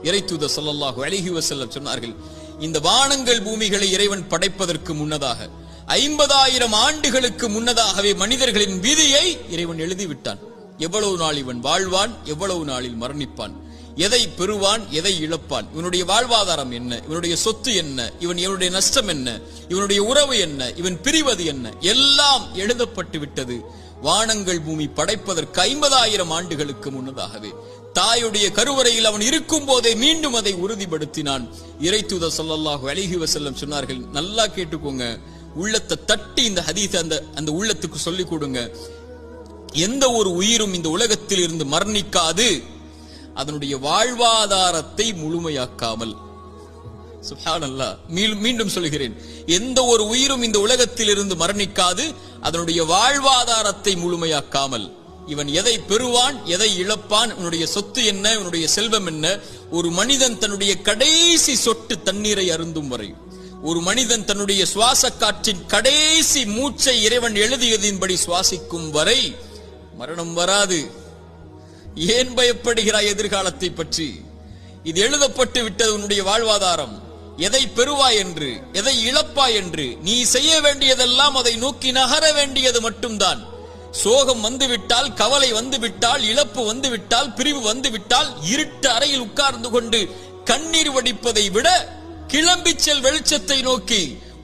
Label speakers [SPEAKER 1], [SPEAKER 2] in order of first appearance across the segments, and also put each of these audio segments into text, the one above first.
[SPEAKER 1] இறைத்தூதர் ஸல்லல்லாஹு அலைஹி வஸல்லம் சொன்னார்கள், இந்த வானங்கள் பூமிகளை இறைவன் படைப்பதற்கு முன்னதாக 50,000 ஆண்டுகளுக்கு முன்னதாகவே மனிதர்களின் விதியை இறைவன் எழுதிவிட்டான். எவ்வளவு நாள் இவன் வாழ்வான், எவ்வளவு நாளில் மரணிப்பான், எதை பெறுவான், எதை இழப்பான், இவனுடைய வாழ்வாதாரம் என்ன, இவனுடைய சொத்து என்ன, இவனுடைய நஷ்டம் என்ன, இவனுடைய உறவு என்ன, இவன் பிரிவது என்ன, எல்லாம் எழுதப்பட்டு விட்டது. வானங்கள் பூமி படைப்பதற்கு 50,000 ஆண்டுகளுக்கு முன்னதாகவே தாயுடைய கருவறையில் அவன் இருக்கும் போதே மீண்டும் அதை உறுதிப்படுத்தினான். இறைத்தூதர் ஸல்லல்லாஹு அலைஹி வஸல்லம் சொன்னார்கள், நல்லா கேட்டுக்கோங்க, உள்ளத்தை தட்டி இந்த ஹதீஸ் அந்த உள்ளத்துக்கு சொல்லிக் கொடுங்க. எந்த ஒரு உயிரும் இந்த உலகத்தில் இருந்து மரணிக்காது அதனுடைய வாழ்வாதாரத்தை முழுமையாக்காமல். சுப்ஹானல்லாஹ், மீண்டும் சொல்கிறேன், எந்த ஒரு உயிரும் இந்த உலகத்தில் இருந்து மரணிக்காது அதனுடைய வாழ்வாதாரத்தை முழுமையாக்காமல். இவன் எதை பெறுவான், எதை இழப்பான், இவனுடைய சொத்து என்ன, இவனுடைய செல்வம் என்ன, ஒரு மனிதன் தன்னுடைய கடைசி சொட்டு தண்ணீரை அருந்தும் வரை, ஒரு மனிதன் தன்னுடைய சுவாச காற்றின் கடைசி மூச்சை இறைவன் எழுதியதின்படி சுவாசிக்கும் வரை மரணம் வராது. ஏன் பயப்படுகிறாய் எதிர்காலத்தை பற்றி? இது எழுதப்பட்டு விட்டது உன்னுடைய வாழ்வாதாரம். எதை பெறுவாய் என்று, எதை இழப்பாய் என்று, நீ செய்ய வேண்டியதெல்லாம் அதை நோக்கி நகர வேண்டியது மட்டும்தான். சோகம் வந்துவிட்டால், கவலை வந்துவிட்டால், இழப்பு வந்துவிட்டால், பிரிவு வந்துவிட்டால், இருட்டு அறையில் உட்கார்ந்து கொண்டு கண்ணீர் வடிப்பதை விட கிளம்பி செல் வெளிச்சத்தை நோக்கி.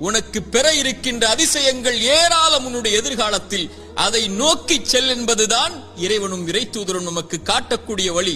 [SPEAKER 1] உனக்கு பெற இருக்கின்ற அதிசயங்கள் ஏராளம் உன்னுடைய எதிர்காலத்தில். அதை நோக்கி செல் என்பதுதான் இறைவனும் இறைத்தூதரும் நமக்கு காட்டக்கூடிய வழி.